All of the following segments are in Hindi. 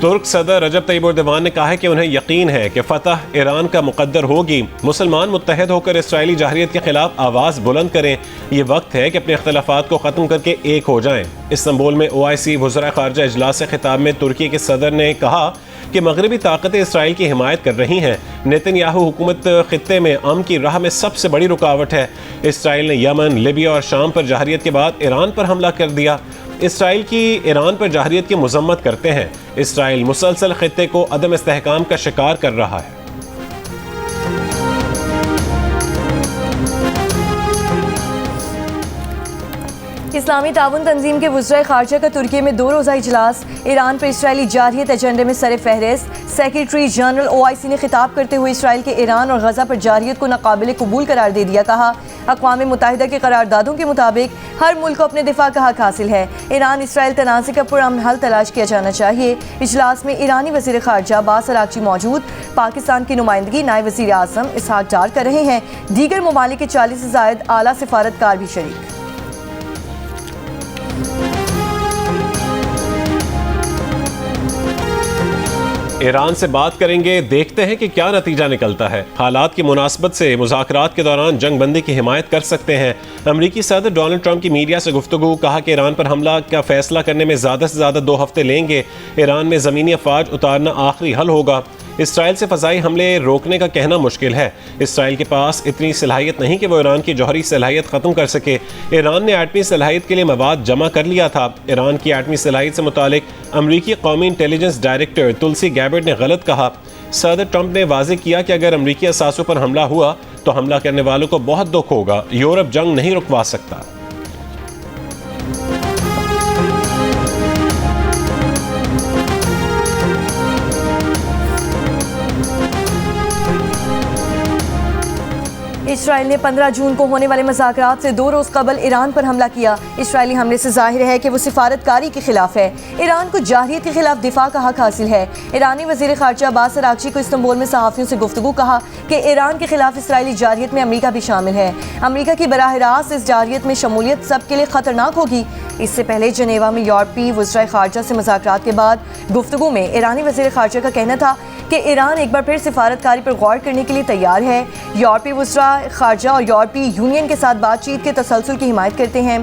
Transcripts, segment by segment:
तुर्क सदर रजब तैयब एर्दोगान ने कहा है कि उन्हें यकीन है कि फतह ईरान का मुकद्दर होगी। मुसलमान मुत्तहद होकर इसराइली जाहिरियत के खिलाफ आवाज़ बुलंद करें। ये वक्त है कि अपने इख्तलाफात को ख़त्म करके एक हो जाएं। इस्तांबुल में OIC वज़रा ख़ारजा इजलास से खिताब में तुर्की के सदर ने कहा कि मगरबी ताकतें इसराइल की हिमायत कर रही हैं। नेतन्याहू हुकूमत खित्ते में अमन की राह में सबसे बड़ी रुकावट है। इसराइल ने यमन, लिबिया और शाम पर जाहिरियत के बाद ईरान पर हमला कर दिया। इसराइल की ईरान पर जाहिरियत की मजम्मत करते हैं। इसराइल मुसलसल खित्ते को अदम इस्तेहकाम का शिकार कर रहा है। इस्लामी ताउन तंजीम के वज़रा ख़ारजा का तुर्की में 2 रोज़ा इजलास। ईरान पर इसराइली जारहियत एजेंडे में सर फहरिस्त। सेक्रेटरी जनरल OIC ने खिताब करते हुए इसराइल के ईरान और गज़ा पर जारहियत को नाकाबिल कबूल करार दे दिया। कहा, अक़वाम मुत्तहिदा के करारदादों के मुताबिक हर मुल्क को अपने दिफा का हक हासिल है। ईरान इसराइल तनाज़े का पुरअमन हल तलाश किया जाना चाहिए। इजलास में ईरानी वज़ीर ख़ारजा अब्बास अराग़ची मौजूद। पाकिस्तान की नुमाइंदगी नायब वज़ीर आज़म इसहाक डार कर रहे हैं। दीगर ममालिक के 40 से ज़ायद आला सिफारतकार भी शरीक। ईरान से बात करेंगे, देखते हैं कि क्या नतीजा निकलता है। हालात की मुनासबत से मुज़ाकरात के दौरान जंग बंदी की हिमायत कर सकते हैं। अमरीकी सदर डोनाल्ड ट्रंप की मीडिया से गुफ्तगू। कहा कि ईरान पर हमला का फैसला करने में ज़्यादा से ज़्यादा 2 हफ्ते लेंगे। ईरान में ज़मीनी अफवाज उतारना आखिरी हल होगा। इसराइल से फ़ज़ाई हमले रोकने का कहना मुश्किल है। इसराइल के पास इतनी सलाहियत नहीं कि वो ईरान की जौहरी सलाहियत ख़त्म कर सके। ईरान ने एटमी सलाहियत के लिए मवाद जमा कर लिया था। ईरान की एटमी सलाहियत से मुतालिक अमरीकी कौमी इंटेलिजेंस डायरेक्टर तुलसी गैबर्ट ने गलत कहा। सदर ट्रंप ने वाज़ेह किया कि अगर अमरीकी असासों पर हमला हुआ तो हमला करने वालों को बहुत दुख होगा। यूरोप जंग नहीं रुकवा सकता। इसराइल ने 15 जून को होने वाले मुज़ाकरात से 2 रोज़ कबल ईरान पर हमला किया। इसराइली हमले से जाहिर है कि वो सिफारतकारी के खिलाफ है। ईरान को जारहियत के खिलाफ दिफा का हक हासिल है। ईरानी वज़ीर ख़ारजा अब्बास अराग़ची को इस्तांबुल में सहाफ़ियों से गुफ्तगू। कहा कि ईरान के खिलाफ इसराइली जारहियत में अमरीका भी शामिल है। अमरीका की बराह रास्त इस जारहियत में शमूलियत सबके लिए ख़तरनाक होगी। इससे पहले जनेवा में यूरोपीय वज़ीर ख़ारजा से मुज़ाकरात के बाद गुफ्तगू में ईरानी वज़ीर ख़ारजा का कहना था कि ईरान एक बार फिर सिफारतकारी पर गौर करने के लिए तैयार है। यूरोपीय वज़ीर ख़ारजा और यूरोपीय यूनियन के साथ बातचीत के तसलसल की हिमायत करते हैं।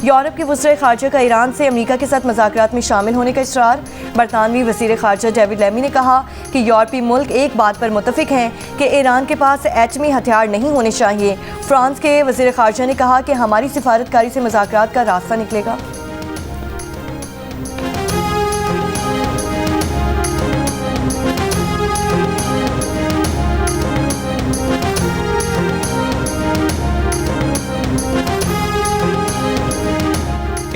यूरोप के वज़ीर ख़ारजा का ईरान से अमरीका के साथ मुज़ाकरात में शामिल होने का इसरार। बरतानवी वज़ीर ख़ारजा डेविड लेमी ने कहा कि यूरोपीय मुल्क एक बात पर मुत्तफ़िक़ हैं कि ईरान के पास एटमी हथियार नहीं होने चाहिए। फ्रांस के वज़ीर ख़ारजा ने कहा कि हमारी सिफारतकारी से मुज़ाकरात का रास्ता निकलेगा।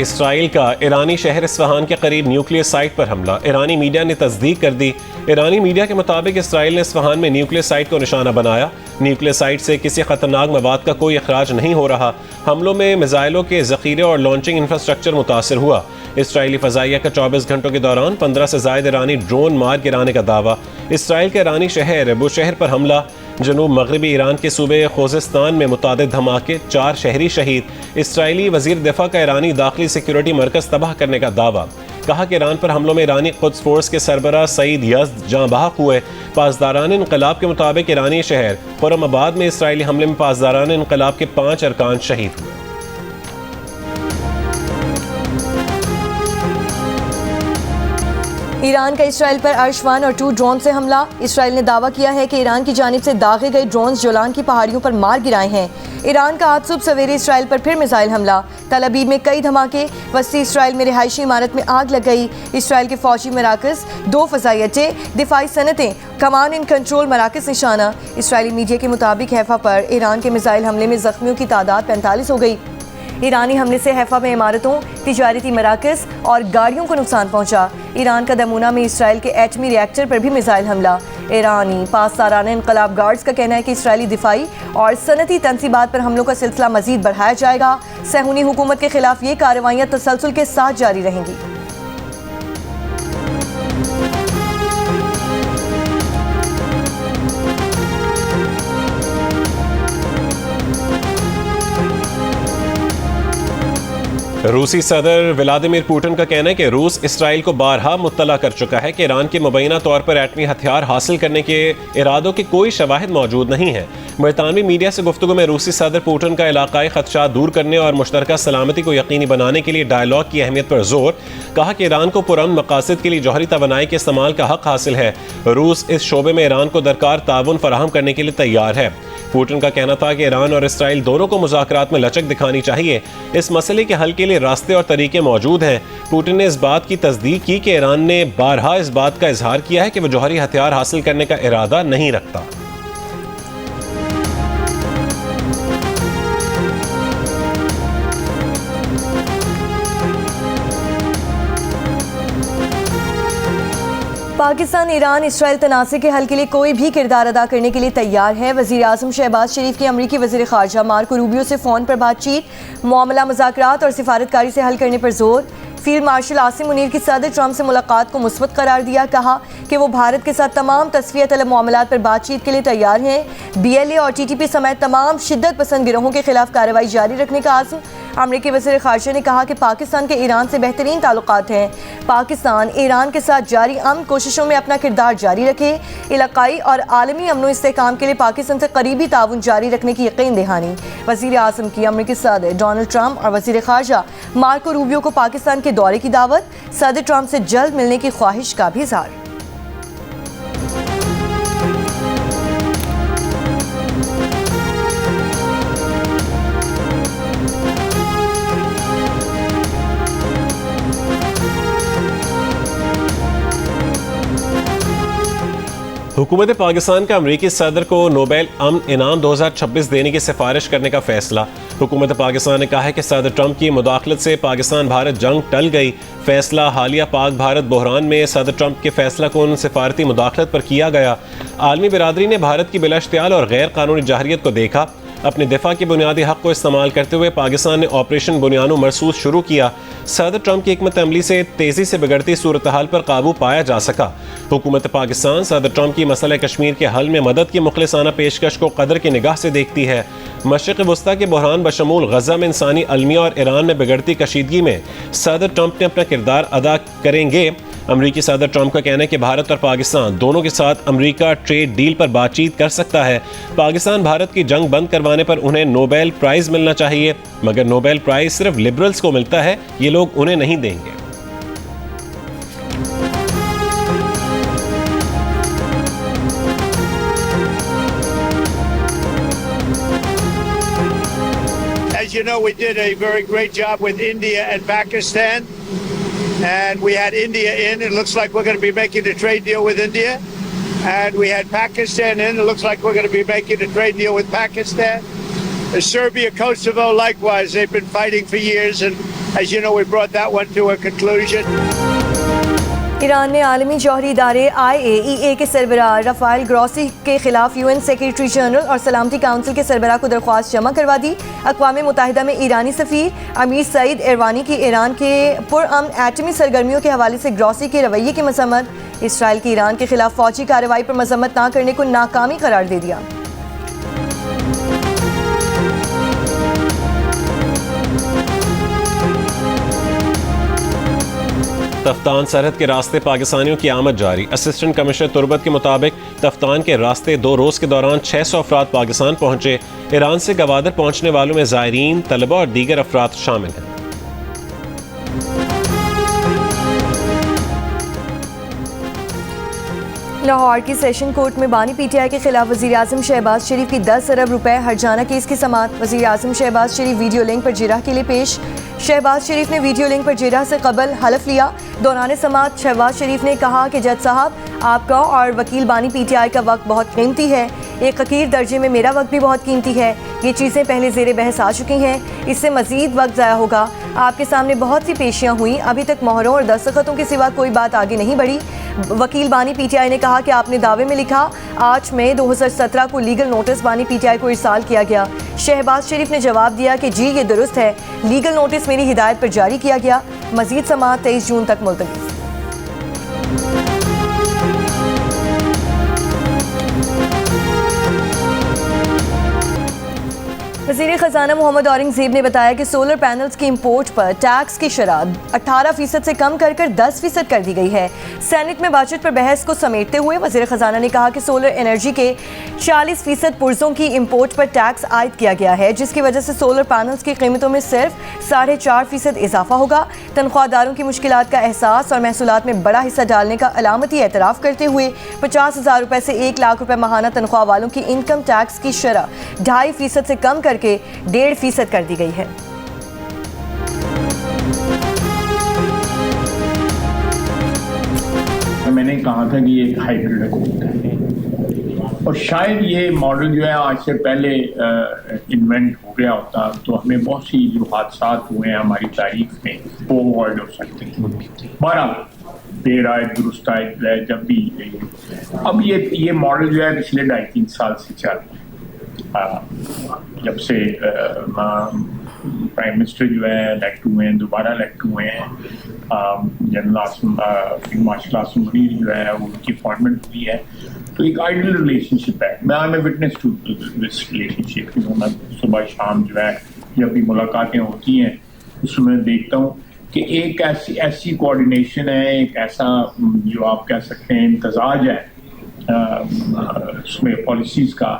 इसराइल का ईरानी शहर इस्फहान के करीब न्यूक्लियर साइट पर हमला। ईरानी मीडिया ने तस्दीक कर दी। ईरानी मीडिया के मुताबिक इसराइल ने इस्फहान में न्यूक्लियर साइट को निशाना बनाया। न्यूक्लियर साइट से किसी खतरनाक मवाद का कोई अखराज नहीं हो रहा। हमलों में मिसाइलों के ज़ख़ीरे और लॉन्चिंग इंफ्रास्ट्रक्चर मुतासर हुआ। इसराइली फ़ज़ाइया का 24 घंटों के दौरान 15 से ज़ायद ईरानी ड्रोन मार गिराने का दावा। इसराइल के ईरानी शहर बुशहर पर हमला। जनूब मगरबी ईरान के सूबे खोजिस्तान में मुतादिद धमाके, 4 शहरी शहीद। इसराइली वज़ीर दिफा का ईरानी दाखिली सिक्योरिटी मरकज़ तबाह करने का दावा। कहा कि ईरान पर हमलों में ईरानी क़ुद्स फोर्स के सरबराह सईद यज़द जाँ बहक हुए। पासदारान इनक़लाब के मुताबिक ईरानी शहर खुरमाबाद में इसराइली हमले में पासदारान इनक़लाब के 5 अरकान शहीद हुए। ईरान का इसराइल पर अर्श 1 और 2 ड्रोन से हमला। इसराइल ने दावा किया है कि ईरान की जानिब से दागे गए ड्रोन्स जोलान की पहाड़ियों पर मार गिराए हैं। ईरान का आज सुबह सवेरे इसराइल पर फिर मिसाइल हमला। तल अबीब में कई धमाके। वस्ती इसराइल में रिहायशी इमारत में आग लग गई। इसराइल के फौजी मराकज़, 2 फ़ज़ाई अड्डे, दिफाई सनतें, कमान इन कंट्रोल मराकज़ निशाना। इसराइली मीडिया के मुताबिक हैफा पर ईरान के मिसाइल हमले में ज़ख्मियों की तादाद 45 हो गई। ईरानी हमले से हैफा में इमारतों, तिजारती मराकज़ और गाड़ियों को नुकसान पहुंचा। ईरान का दमूना में इसराइल के एटमी रिएक्टर पर भी मिसाइल हमला। ईरानी पासदारान इनक़लाब गार्ड्स का कहना है कि इसराइली दिफाई और सनती तनसीबात पर हमलों का सिलसिला मज़ीद बढ़ाया जाएगा। सहूनी हुकूमत के खिलाफ ये कार्रवाइयाँ तसलसल के साथ जारी रहेंगी। रूसी सदर व्लादिमीर पुतिन का कहना है कि रूस इसराइल को बारहा मुत्तला कर चुका है कि ईरान के मुबैना तौर पर एटमी हथियार हासिल करने के इरादों के कोई शवाहिद मौजूद नहीं है। बरतानवी मीडिया से गुफ्तगू में रूसी सदर पुतिन का इलाकाई खदशात दूर करने और मुश्तरका सलामती को यकीनी बनाने के लिए डायलॉग की अहमियत पर जोर, कहा कि ईरान को पुरअमन मकासद के लिए जौहरी तवानाई के इस्तेमाल का हक हासिल है। रूस इस शोबे में ईरान को दरकार ताउन फराहम करने के लिए तैयार है। पुतिन का कहना था कि ईरान और इसराइल दोनों को मुज़ाकरात में लचक दिखानी चाहिए। इस मसले के हल के लिए रास्ते और तरीके मौजूद हैं। पुतिन ने इस बात की तस्दीक की कि ईरान ने बारहा इस बात का इजहार किया है कि वह जौहरी हथियार हासिल करने का इरादा नहीं रखता। पाकिस्तान ईरान इसराइल तनाज़े के हल के लिए कोई भी किरदार अदा करने के लिए तैयार है। वज़ीर आज़म शहबाज शरीफ की अमरीकी वज़ीर ख़ारजा मार्को रूबियो से फ़ोन पर बातचीत, मामला मुज़ाकरात और सिफारतकारी से हल करने पर जोर। फील्ड मार्शल आसिम मुनीर की सदर ट्रंप से मुलाकात को मुस्बत करार दिया, कहा कि वो भारत के साथ तमाम तस्फिया तलब मामलात पर बातचीत के लिए तैयार हैं। BLA और TTP समेत तमाम शिद्दत पसंद गिरोहों के खिलाफ कार्रवाई जारी रखने का आज़म। अमरीकी वज़ीर ख़ारजा ने कहा कि पाकिस्तान के ईरान से बेहतरीन ताल्लुकात हैं। पाकिस्तान ईरान के साथ जारी अमन कोशिशों में अपना किरदार जारी रखे, इलाकाई और आलमी अमन इस्तेहकाम के लिए पाकिस्तान से करीबी ताउन जारी रखने की यकीन दहानी। वज़ीर आज़म की अमरीकी सदर डोनाल्ड ट्रंप और वज़ीर ख़ारजा मार्को रूबियो को पाकिस्तान के दौरे की दावत, सदर ट्रंप से जल्द मिलने की ख्वाहिश का भी इज़हार। हुकूमत पाकिस्तान का अमरीकी सदर को नोबेल अमन इनाम 2026 देने की सिफारिश करने का फैसला। हुकूमत पाकिस्तान ने कहा है कि सदर ट्रंप की मुदाखलत से पाकिस्तान भारत जंग टल गई। फैसला हालिया पाक भारत बहरान में सदर ट्रंप के फैसला को सिफारती मुदाखलत पर किया गया। आलमी बिरादरी ने भारत की बिलाश्तियाल और गैर कानूनी जाहरियत को देखा। अपने दिफा के बुनियादी हक को इस्तेमाल करते हुए पाकिस्तान ने ऑपरेशन बुनियानो मरसूस शुरू किया। सदर ट्रंप की हिकमत अमली से तेज़ी से बिगड़ती सूरत हाल पर काबू पाया जा सका। हुकूमत पाकिस्तान सदर ट्रंप की मसला कश्मीर के हल में मदद की मुखलिसाना पेशकश को कदर की निगाह से देखती है। मशरिक़ वस्ता के बहरान बशमूल गजा में इंसानी अलमिया और ईरान में बिगड़ती कशीदगी में सदर ट्रंप ने अपना किरदार अदा करेंगे। अमरीकी सदर ट्रंप का कहना है कि भारत और पाकिस्तान दोनों के साथ अमरीका ट्रेड डील पर बातचीत कर सकता है। पाकिस्तान भारत की जंग बंद करवाने पर उन्हें नोबेल प्राइज मिलना चाहिए, मगर नोबेल प्राइज सिर्फ लिबरल्स को मिलता है, ये लोग उन्हें नहीं देंगे। As you know, we did a very great job with India and Pakistan. And we had India in. It looks like we're going to be making a trade deal with India. And we had Pakistan in. It looks like we're going to be making a trade deal with Pakistan. Serbia, Kosovo, likewise. They've been fighting for years. And as you know, we brought that one to a conclusion. Iran ने आलमी जौहरी इदारे IAEA के सरबराह रफ़ाइल ग्रॉसी के खिलाफ UN सेक्रेटरी जनरल और सलामती काउंसिल के सरबराह को दरख्वास्त जमा करवा दी। अक़वाम मुत्तहिदा में ईरानी सफ़ीर अमीर सईद एरवानी की ईरान के पुरअमन एटमी सरगर्मियों के हवाले से ग्रॉसी के रवैये की मज़म्मत। इसराइल की ईरान के खिलाफ फ़ौजी कार्रवाई पर मज़म्मत न करने को नाकामी करार दे दिया। तफ्तान सरहद के रास्ते पाकिस्तानियों की आमद जारी। असिस्टेंट कमिश्नर तुरबत के मुताबिक तफ्तान के रास्ते 2 रोज़ के दौरान 600 अफराद पाकिस्तान पहुंचे। ईरान से गवादर पहुंचने वालों में ज़ायरीन, तलबा और दीगर अफराद शामिल हैं। लाहौर की सेशन कोर्ट में बानी PTI के खिलाफ वज़ीर आज़म शहबाज शरीफ की 10 अरब रुपए हर्जाना केस की समाअत। वज़ीर आज़म शहबाज शरीफ वीडियो लिंक पर जिरह के लिए पेश। शहबाज शरीफ ने वीडियो लिंक पर जिरह से कबल हलफ लिया। दौरान समाअत शहबाज शरीफ ने कहा कि जज साहब, आपका और वकील बानी PTI का वक्त बहुत कीमती है। एक हकीर दर्जे में मेरा वक्त भी बहुत कीमती है। ये चीज़ें पहले ज़ेरे बहस आ चुकी हैं, इससे मज़ीद वक्त ज़ाया होगा। आपके सामने बहुत सी पेशियाँ हुई, अभी तक मोहरों और दस्तखतों के सिवा कोई बात आगे नहीं बढ़ी। वकील बानी PTI ने कहा कि आपने दावे में लिखा 8 मई 2017 को लीगल नोटिस बानी PTI को इरसाल किया गया। शहबाज शरीफ ने जवाब दिया कि जी ये दुरुस्त है, लीगल नोटिस मेरी हिदायत पर जारी किया गया। मज़ीद समाअत 23 जून तक मुलतवी। वज़ीर ख़ज़ाना मोहम्मद औरंगज़ेब ने बताया कि सोलर पैनल्स की इंपोर्ट पर टैक्स की शरह 18% से कम कर 10% कर दी गई है। सेनेट में बजट पर बहस को समेटते हुए वज़ीर ख़ज़ाना ने कहा कि सोलर एनर्जी के 40% पुर्जों की इंपोर्ट पर टैक्स आयद किया गया है, जिसकी वजह से सोलर पैनल्स की कीमतों में सिर्फ 4.5% इजाफा होगा। तनख्वाहदारों की मुश्किलात का एहसास और महसूलात में बड़ा हिस्सा डालने का अलामती एतराफ़ करते हुए 50,000 रुपये से 1 लाख रुपये माहाना तनख्वाह वालों की इनकम टैक्स की शरह 2.5% से कम करके 1.5% कर दी गई है। मैंने कहा था कि ये एक हाइब्रिड हुकूमत है और शायद ये मॉडल जो है आज से पहले इन्वेंट हो गया होता तो हमें बहुत सी जो हादसा हुए हैं हमारी तारीख में वो अवॉइड हो सकते हैं। बहरहाल देर आए दुरुस्त आए जब भी अब ये मॉडल जो है पिछले 2.5-3 साल से चल रहा है। जब से प्राइम मिनिस्टर जो है इलेक्ट हुए हैं, दोबारा इलेक्ट हुए हैं, जनरल मार्शल आसिम मुनीर जो है उनकी अपॉइंटमेंट हुई है, तो एक आइडियल रिलेशनशिप है। मैं I am witness to this relationship. मैं सुबह शाम जो है जब भी मुलाकातें होती हैं उसमें देखता हूँ कि एक ऐसी कोऑर्डिनेशन है, एक ऐसा जो आप कह सकते हैं इम्तजाज है उसमें पॉलिसीज़ का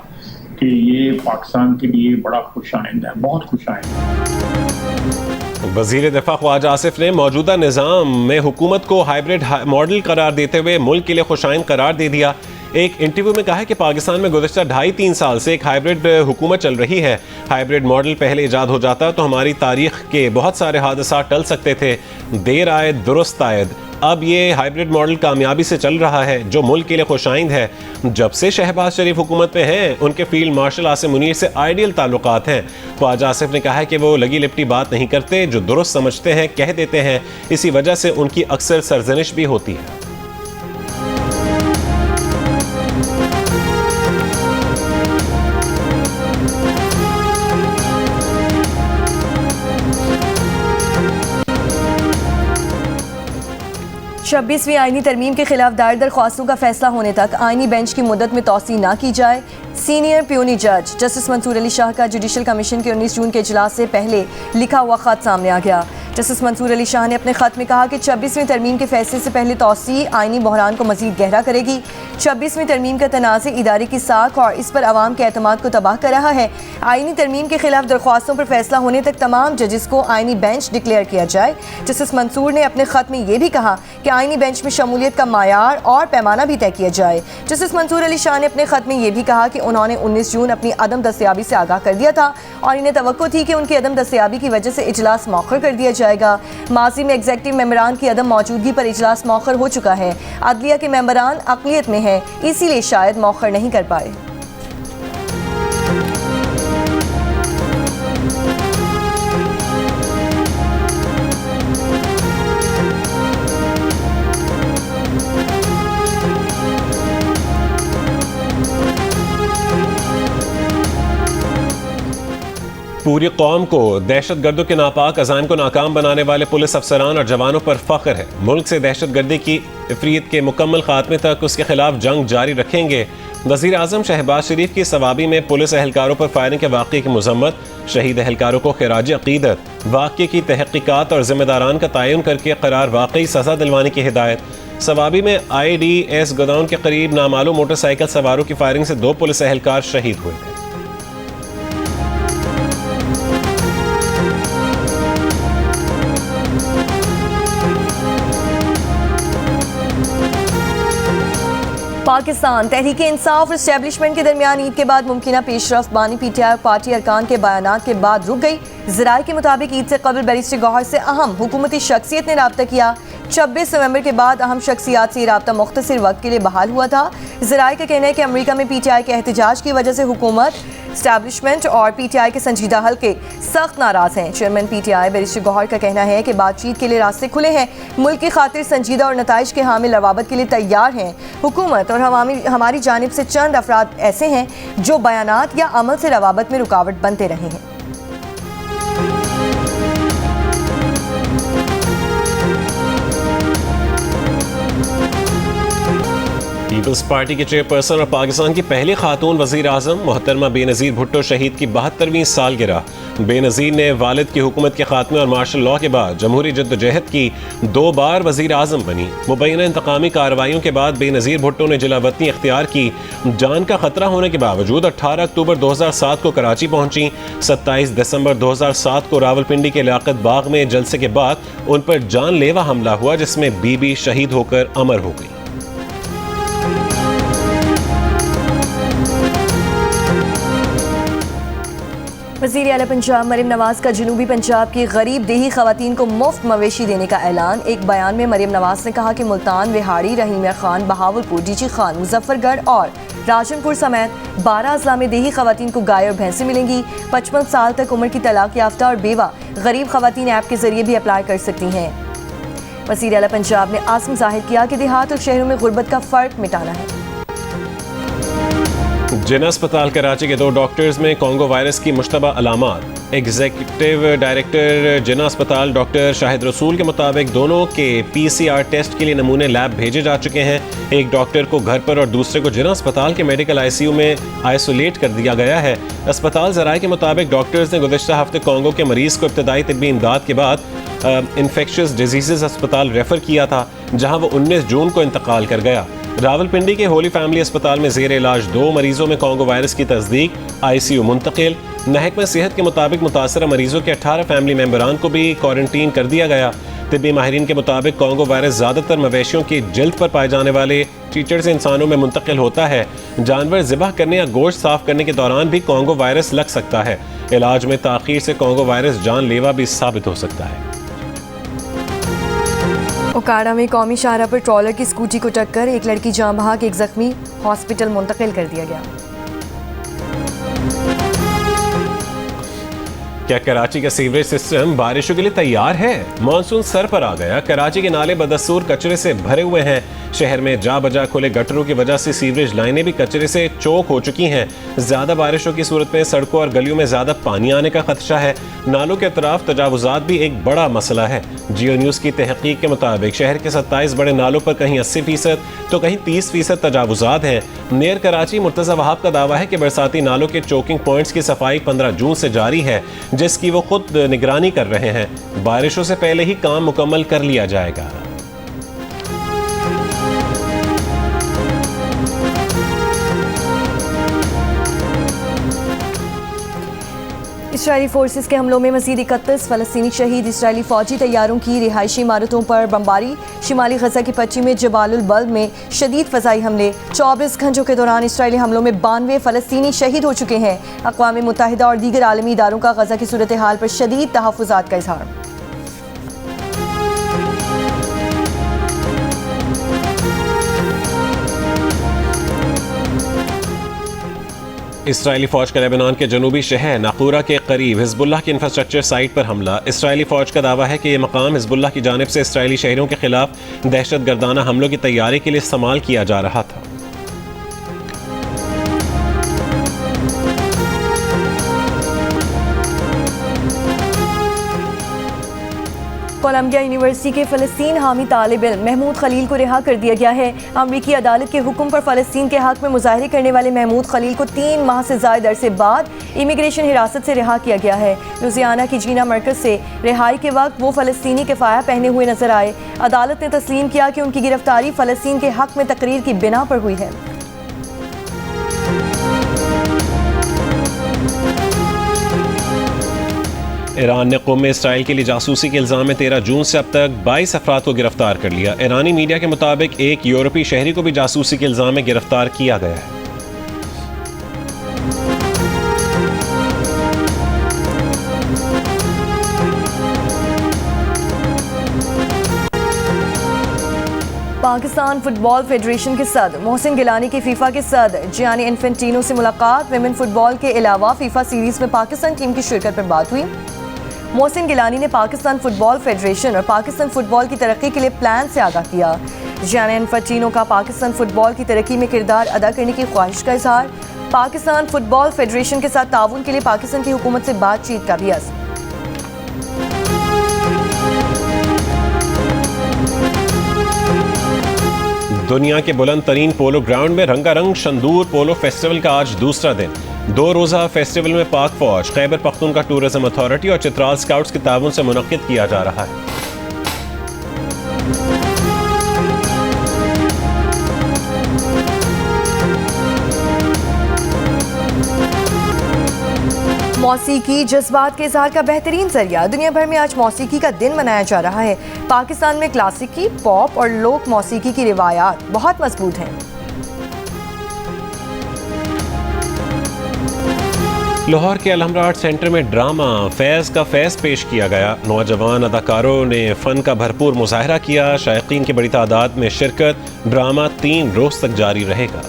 कि ये पाकिस्तान के लिए बड़ा खुशाइंद है, बहुत खुशाइंद है। वज़ीर दिफा ख्वाजा आसिफ ने मौजूदा निज़ाम में हुकूमत को हाइब्रिड मॉडल करार देते हुए मुल्क के लिए खुशाइंद करार दे दिया। एक इंटरव्यू में कहा है कि पाकिस्तान में गुज़श्ता 2.5-3 साल से एक हाइब्रिड हुकूमत चल रही है। हाइब्रिड मॉडल पहले ईजाद हो जाता तो हमारी तारीख के बहुत सारे हादसा टल सकते थे। देर आए दुरुस्त आयद। अब ये हाइब्रिड मॉडल कामयाबी से चल रहा है जो मुल्क के लिए खुशाइंद है। जब से शहबाज शरीफ हुकूमत में हैं उनके फील्ड मार्शल आसिम मुनीर से आइडियल ताल्लुकात हैं। ख्वाजा आसिफ ने कहा है कि वो लगी लिपटी बात नहीं करते, जो दुरुस्त समझते हैं कह देते हैं। इसी वजह से उनकी अक्सर सरजनिश भी होती है। छब्बीसवीं आईनी तरमीम के खिलाफ दायर दरख्वास्तों का फैसला होने तक आईनी बेंच की मुद्दत में तोसी न की जाए। सीनियर प्यूनी जज जस्टिस मंसूर अली शाह का जुडिशल कमीशन के 19 जून के इजलास से पहले लिखा हुआ खत सामने आ गया। जस्टिस मंसूर अली शाह ने अपने खत में कहा कि 26वीं तरमीम के फैसले से पहले तोसी आईनी बहरान को मजीद गहरा करेगी। 26वीं तरमीम का तनाज़ इदारे की साख और इस पर आवाम के एतमाद को तबाह कर रहा है। आईनी तरमीम के खिलाफ दरख्वास्तों पर फैसला होने तक तमाम जजेस को आईनी बेंच डिक्लेयर किया जाए। जस्टिस मंसूर ने अपने खत में यह भी कहा कि आईनी बेंच में शमूलियत का मायार और पैमाना भी तय किया जाए। जस्टिस मंसूर अली शाह ने अपने खत में यह भी कहा कि उन्होंने 19 जून अपनी अदम दस्तयाबी से आगाह कर दिया था और इन्हें तवक्को थी कि उनकी अदम दस्तयाबी की वजह से इजलास मौखर कर दिया जाएगा। माजी में एग्जेक्टिव मेंबरान की अदम मौजूदगी पर इजलास मौखर हो चुका है। अदलिया के मेंबरान अक़लियत में हैं, इसीलिए शायद मौखर नहीं कर पाए। पूरी कौम को दहशतगर्दों के नापाक अज़ाइम को नाकाम बनाने वाले पुलिस अफसरान और जवानों पर फ़ख्र है। मुल्क से दहशतगर्दी की इफरीत के मुकम्मल खात्मे तक उसके खिलाफ जंग जारी रखेंगे। वज़ीर आज़म शहबाज शरीफ की सवाबी में पुलिस एहलकारों पर फायरिंग के वाक़े की मज़म्मत, शहीद एहलकारों को खिराज अक़ीदत, वाक़े की तहक़ीक़ात और ज़िम्मेदारान का तयन करके करार वाकई सज़ा दिलवाने की हिदायत। सवाबी में IDS गोदाउन के करीब नामालूम मोटरसाइकिल सवारों की फायरिंग से 2 पुलिस एहलकार शहीद हुए थे। पाकिस्तान तहरीक इंसाफ और इस्टेब्लिशमेंट के दरमियान ईद के बाद मुमकिना पेशरफ्त बानी PTI पार्टी अरकान के बयानात के बाद रुक गई। ज़राए के मुताबिक ईद से कबल बैरिस्टर गौहर से अहम हुकूमती शख्सियत ने रब्ता किया। 26 नवंबर के बाद अहम शख्सियात से रब्ता मुख्तसर वक्त के लिए बहाल हुआ था। ज़राए का कहना है कि अमरीका में PTI के एहतजाज की वजह से हुकूमत, इस्टेब्लिशमेंट और PTI के संजीदा हल्के सख्त नाराज़ हैं। चेयरमैन PTI बैरिस्टर गौहर का कहना है कि बातचीत के लिए रास्ते खुले हैं, मुल्क की खातिर संजीदा और नताइज के हामिल रवाबत के लिए तैयार हैं। हुकूमत और हमारी जानिब से चंद अफराद ऐसे हैं जो बयानात या अमल से रवाबत में रुकावट बनते रहे हैं। पीपल्स पार्टी के चेयरपर्सन और पाकिस्तान की पहली खातून वज़ीर आज़म मोहतरमा बेनज़ीर भुट्टो शहीद की 72वीं सालगिरह। बेनज़ीर ने वालिद की हुकूमत के खात्मे और मार्शल लॉ के बाद जमहूरी जद्दोजहद की 2 बार वज़ीर आज़म बनी। मुबैना इंतकामी कार्रवाइयों के बाद बेनज़ीर भुट्टो ने जलावतनी इख्तियार की। जान का खतरा होने के बावजूद 18 अक्टूबर 2007 को कराची पहुंची। 27 दिसंबर 2007 को रावलपिंडी के लियाकत बाग में जलसे के बाद उन पर जानलेवा हमला हुआ, जिसमें बीबी शहीद होकर अमर हो गई। वज़ीर आला पंजाब मरीम नवाज का जनूबी पंजाब की गरीब देही खवातीन को मुफ्त मवेशी देने का ऐलान। एक बयान में मरीम नवाज ने कहा कि मुल्तान, रिहाड़ी, रहीमिया खान, बहावलपुर, डीजी खान, मुजफ्फरगढ़ और राजनपुर समेत 12 अजला में देही खवातीन को गाय और भैंसें मिलेंगी। 55 साल तक उम्र की तलाक याफ्ता और बेवा गरीब खवातीन ऐप के जरिए भी अप्लाई कर सकती हैं। वज़ीर आला पंजाब ने आज़म जाहिर किया कि देहात और शहरों में गुर्बत का फ़र्क मिटाना है। जिना अस्पताल कराची के 2 डॉक्टर्स में कोंगो वायरस की मुश्तबा अलामात। एग्जीक्यूटिव डायरेक्टर जिना अस्पताल डॉक्टर शाहिद रसूल के मुताबिक दोनों के PCR टेस्ट के लिए नमूने लैब भेजे जा चुके हैं। एक डॉक्टर को घर पर और दूसरे को जिना अस्पताल के मेडिकल ICU में आइसोलेट कर दिया गया है। अस्पताल ज़राए के मुताबिक डॉक्टर्स ने गुज़िश्ता हफ्ते कोंगो के मरीज़ को इब्तदाई तिब्बी इमदाद के बाद इन्फेक्शियस डिजीज़ अस्पताल रेफ़र किया था, जहाँ वो 19 जून को इंतकाल कर गया। रावलपिंडी के होली फैमिली अस्पताल में ज़ेर इलाज 2 मरीजों में कोंगो वायरस की तस्दीक, ICU मुंतकिल। महकमा सेहत के मुताबिक मुतासरा मरीजों के 18 फैमिली मेंबरान को भी क्वारंटीन कर दिया गया। तिब्बी माहिरीन के मुताबिक कोंगो वायरस ज़्यादातर मवेशियों की जल्द पर पाए जाने वाले टीचर से इंसानों में मुंतकिल होता है। जानवर ज़िबह करने या गोश्त साफ करने के दौरान भी कोंगो वायरस लग सकता है। इलाज में ताख़ीर से कोंगो वायरस जानलेवा भी साबित हो सकता है। ओकाड़ा में कौमी शाहरा पर ट्रॉलर की स्कूटी को टक्कर, एक लड़की जान बहक, एक जख्मी, हॉस्पिटल मुंतकिल कर दिया गया। क्या कराची का सीवरेज सिस्टम बारिशों के लिए तैयार है? मानसून सर पर आ गया। कराची के नाले बदस्तूर कचरे से भरे हुए हैं। शहर में जा बजा खुले गटरों की वजह से सीवरेज लाइनें भी कचरे से चौक हो चुकी हैं। ज्यादा बारिशों की सूरत में सड़कों और गलियों में ज्यादा पानी आने का खदशा है। नालों के अतराफ तजावुजात भी एक बड़ा मसला है। जियो न्यूज़ की तहकीक के मुताबिक शहर के 27 बड़े नालों पर कहीं 80% तो कहीं 30% तजावुजात हैं। मेयर कराची मुर्तज़ा वहाब का दावा है कि बरसाती नालों के चोकिंग पॉइंट्स की सफाई 15 जून से जारी है, जिसकी वो खुद निगरानी कर रहे हैं। बारिशों से पहले ही काम मुकम्मल कर लिया जाएगा। इसराइली फोर्सेस के हमलों में मज़ीद 31 फ़लस्तीनी शहीद। इसराइली फ़ौजी तैयारों की रिहायशी इमारतों पर बमबारी। शिमाली गजा की पट्टी में जबालुल बल्द में शदीद फ़ज़ाई हमले। 24 घंटों के दौरान इसराइली हमलों में 92 फ़लस्तीनी शहीद हो चुके हैं। अक़वाम मुत्तहिदा और दीगर आलमी इदारों का गजा की सूरत हाल पर शदीद तहफ़्फ़ुज़ात का इज़हार। इसराइली फौज का लेबनान के जनूबी शहर नाकूरा के करीब हिजबुल्लाह की इंफ्रास्ट्रक्चर साइट पर हमला। इसराइली फौज का दावा है कि यह मकाम हिजबुल्लाह की जानिब से इसराइली शहरों के खिलाफ दहशत गर्दाना हमलों की तैयारी के लिए इस्तेमाल किया जा रहा था। कोलंबिया यूनिवर्सिटी के फ़लस्तीन हामी तालिब इल्म महमूद खलील को रिहा कर दिया गया है। अमरीकी अदालत के हुक्म पर फ़लस्तीन के हक़ में मुज़ाहरे करने वाले महमूद खलील को 3 माह से ज़ायद अरसे बाद इमिग्रेशन हिरासत से रिहा किया गया है। लुजियाना की जीना मरकज़ से रिहाई के वक्त वो फ़लस्तीनी किफ़ाया पहने हुए नजर आए। अदालत ने तस्लीम किया कि उनकी गिरफ्तारी फ़लस्तीन के हक़ में तकरीर की बिना पर हुई है। ईरान ने क़ौम इसराइल के लिए जासूसी के इल्ज़ाम में 13 जून से अब तक 22 अफराद को गिरफ्तार कर लिया। ईरानी मीडिया के मुताबिक एक यूरोपीय शहरी को भी जासूसी के इल्ज़ाम में गिरफ्तार किया गया है। पाकिस्तान फुटबॉल फेडरेशन के सदर मोहसिन गिलानी की फीफा के सदर जियानी इन्फेंटिनो से मुलाकात। विमेन फुटबॉल के अलावा फीफा सीरीज में पाकिस्तान टीम की शिरकत पर बात हुई। मोहसिन गिलानी ने पाकिस्तान फुटबॉल फेडरेशन और पाकिस्तान फुटबॉल की तरक्की के लिए प्लान से आगाह किया। जियानी इन्फेंटिनो का पाकिस्तान फुटबॉल की तरक्की में किरदार अदा करने की ख्वाहिश का इजहार। पाकिस्तान फुटबॉल फेडरेशन के साथ ताउन के लिए पाकिस्तान की हुकूमत से बातचीत का भी अज़्म। दुनिया के बुलंद तरीन पोलो ग्राउंड में रंगारंग शंदूर पोलो फेस्टिवल का आज दूसरा दिन। 2 रोज़ा फेस्टिवल में पाक फौज, खैबर पख्तूनख्वा टूरिज्म अथॉरिटी और चित्राल स्काउट्स के ताउन से मुनक्किद किया जा रहा है। मौसीकी जज्बात के इजहार का बेहतरीन जरिया। दुनिया भर में आज मौसीकी का दिन मनाया जा रहा है। पाकिस्तान में क्लासिकी, पॉप और लोक मौसीकी की रिवायात बहुत मजबूत हैं। लाहौर के अलहमरा आर्ट सेंटर में ड्रामा फैज़ का फैज़ पेश किया गया। नौजवान अदाकारों ने फ़न का भरपूर मुजाहरा किया। शायकीन की बड़ी तादाद में शिरकत। ड्रामा 3 रोज़ तक जारी रहेगा।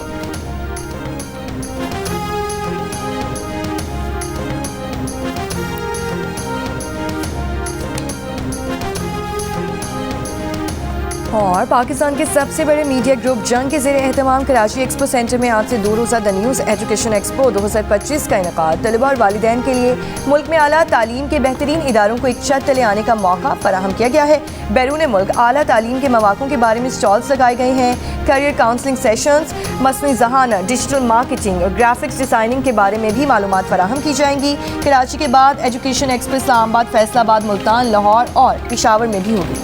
और पाकिस्तान के सबसे बड़े मीडिया ग्रुप जंग के ज़ेरे एहतमाम कराची एक्सपो सेंटर में आज से 2 रोज़ा द न्यूज़ एजुकेशन एक्सपो 2025 का इनेकाद। तलबा और वालिदैन के लिए मुल्क में आला तालीम के बेहतरीन इदारों को एक छत तले आने का मौका फराहम किया गया है। बैरून मुल्क आला तालीम के मौक़ों के बारे में स्टॉल्स लगाए गए हैं। करियर काउंसलिंग सेशंस, मसनूई ज़हानत, डिजिटल मार्केटिंग और ग्राफिक्स डिज़ाइनिंग के बारे में भी मालूमात फराहम की जाएंगी। कराची के बाद एजुकेशन एक्सपो इस्लामाबाद, फैसलाबाद, मुल्तान, लाहौर और पेशावर में भी होगी।